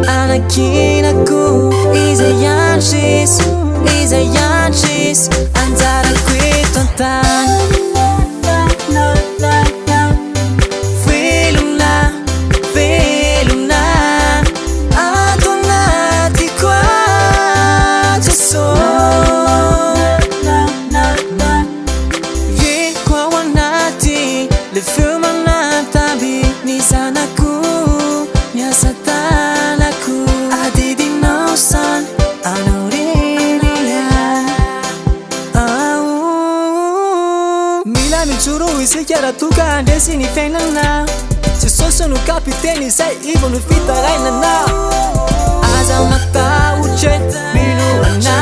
anak aku Iza Yanchis antara kuitontan Film na Ato na di kwa Jaso Ye kwa wanati Le film na tabi Ni sanaku Nya satanaku Adi di nausan Ano Milami churu isi chiara tu grande si ni fai na Se sono capitani sai ivo no fita rai na Asa mata uche Minu na